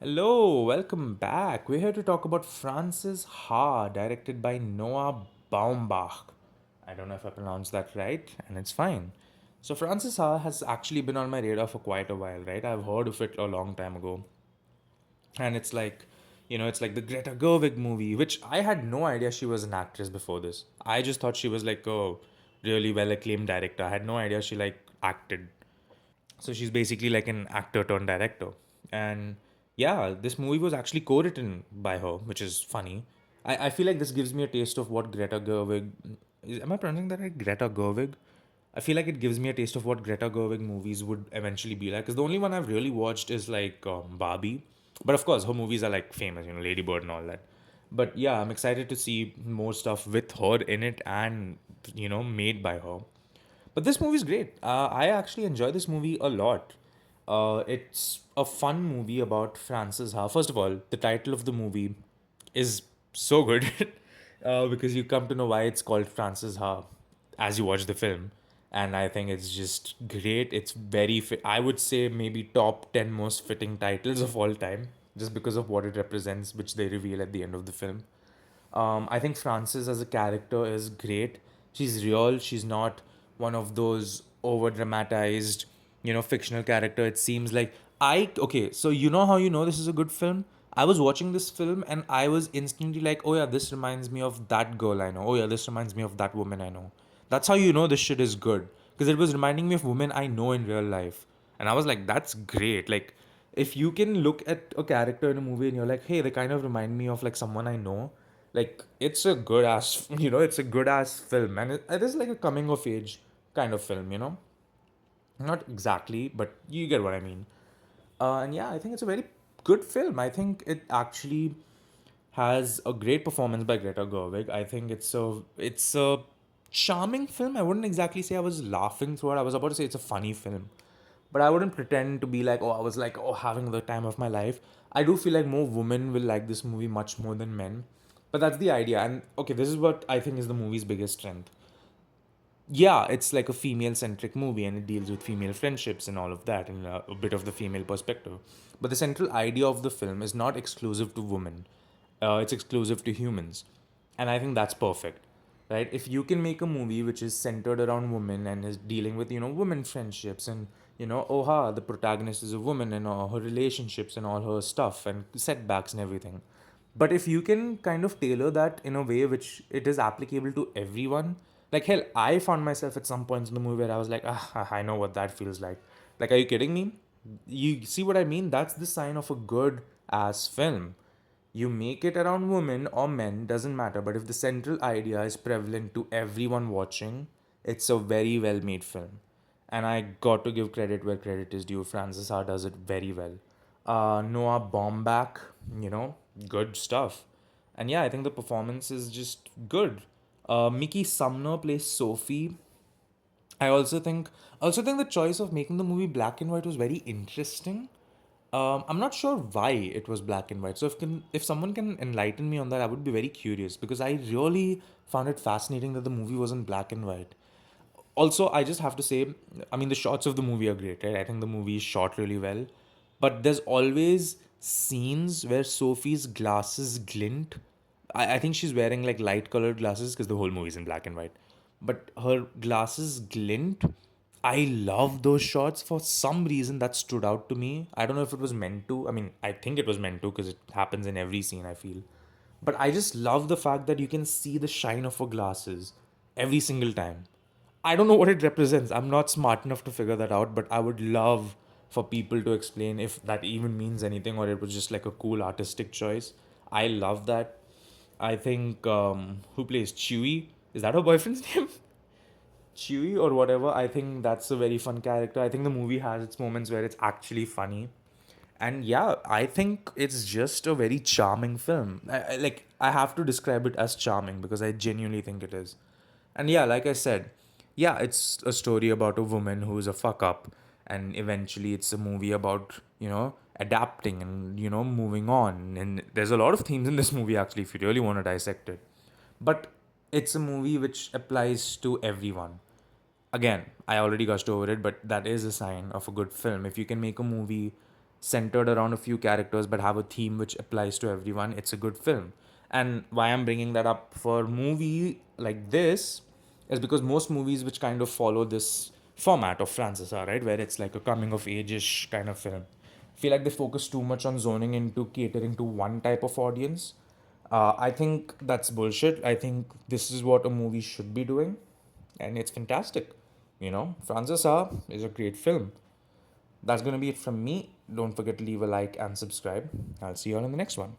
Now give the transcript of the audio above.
Hello, welcome back. We're here to talk about Frances Ha, directed by Noah Baumbach. I don't know if I pronounced that right, and it's fine. So, Frances Ha has actually been on my radar for quite a while, right? I've heard of it a long time ago. And it's like, it's like the Greta Gerwig movie, which I had no idea she was an actress before this. I just thought she was like a really well acclaimed director. I had no idea she like acted. So she's basically like an actor turned director. And yeah, this movie was actually co written by her, which is funny. I feel like this gives me a taste of what Greta Gerwig. Am I pronouncing that right? Greta Gerwig? I feel like it gives me a taste of what Greta Gerwig movies would eventually be like. Because the only one I've really watched is like Barbie. But of course, her movies are like famous, Lady Bird and all that. But yeah, I'm excited to see more stuff with her in it and, made by her. But this movie is great. I actually enjoy this movie a lot. It's a fun movie about Frances Ha. First of all, the title of the movie is so good because you come to know why it's called Frances Ha as you watch the film. And I think it's just great. It's very fit. I would say maybe top 10 most fitting titles of all time just because of what it represents, which they reveal at the end of the film. I think Frances as a character is great. She's real. She's not one of those over dramatized, fictional character. It seems like okay, so you know how you know this is a good film? I was watching this film and I was instantly like, oh yeah, this reminds me of that girl I know. Oh yeah, this reminds me of that woman I know. That's how you know this shit is good. Because it was reminding me of women I know in real life. And I was like, that's great. Like, if you can look at a character in a movie and you're like, hey, they kind of remind me of like someone I know, like it's a good ass, it's a good ass film, and it is like a coming of age kind of film, not exactly, but you get what I mean. And yeah, I think it's a very good film. I think it actually has a great performance by Greta Gerwig. I think it's a charming film. I wouldn't exactly say I was laughing throughout. I was about to say it's a funny film, but I wouldn't pretend to be like, oh, I was like, oh, having the time of my life. I do feel like more women will like this movie much more than men, but that's the idea. And okay, this is what I think is the movie's biggest strength. Yeah, it's like a female centric movie and it deals with female friendships and all of that and a bit of the female perspective. But the central idea of the film is not exclusive to women, it's exclusive to humans. And I think that's perfect, right? If you can make a movie which is centered around women and is dealing with, women friendships and, Oha, the protagonist is a woman and all her relationships and all her stuff and setbacks and everything. But if you can kind of tailor that in a way which it is applicable to everyone, like hell, I found myself at some points in the movie where I was like, I know what that feels like. Like, are you kidding me? You see what I mean? That's the sign of a good ass film. You make it around women or men, doesn't matter, but if the central idea is prevalent to everyone watching, it's a very well made film. And I got to give credit where credit is due. Francis Ha does it very well. Noah Baumbach, you know, good stuff. And yeah, I think the performance is just good. Mickey Sumner plays Sophie. I also think the choice of making the movie black and white was very interesting. I'm not sure why it was black and white. So if someone can enlighten me on that, I would be very curious because I really found it fascinating that the movie wasn't black and white. Also, I just have to say, I mean, the shots of the movie are great, right? I think the movie is shot really well, but there's always scenes where Sophie's glasses glint. I think she's wearing like light colored glasses because the whole movie's in black and white, but her glasses glint. I love those shots for some reason that stood out to me. I don't know if it was meant to. I mean, I think it was meant to because it happens in every scene, I feel. But I just love the fact that you can see the shine of her glasses every single time. I don't know what it represents. I'm not smart enough to figure that out, but I would love for people to explain if that even means anything or it was just like a cool artistic choice. I love that. I think who plays Chewie? Is that her boyfriend's name? Chewie or whatever. I think that's a very fun character. I think the movie has its moments where it's actually funny. And yeah, I think it's just a very charming film. I have to describe it as charming because I genuinely think it is. And yeah, like I said, yeah, it's a story about a woman who's a fuck up, and eventually it's a movie about, adapting and, moving on. And there's a lot of themes in this movie actually if you really want to dissect it. But it's a movie which applies to everyone. Again, I already gushed over it, but that is a sign of a good film. If you can make a movie centered around a few characters but have a theme which applies to everyone, it's a good film. And why I'm bringing that up for a movie like this is because most movies which kind of follow this format of Francis are, right, where it's like a coming of age-ish kind of film, I feel like they focus too much on zoning into catering to one type of audience. I think that's bullshit. I think this is what a movie should be doing, and it's fantastic. Francis Ha is a great film. That's gonna be it from me. Don't forget to leave a like and subscribe. I'll see you all in the next one.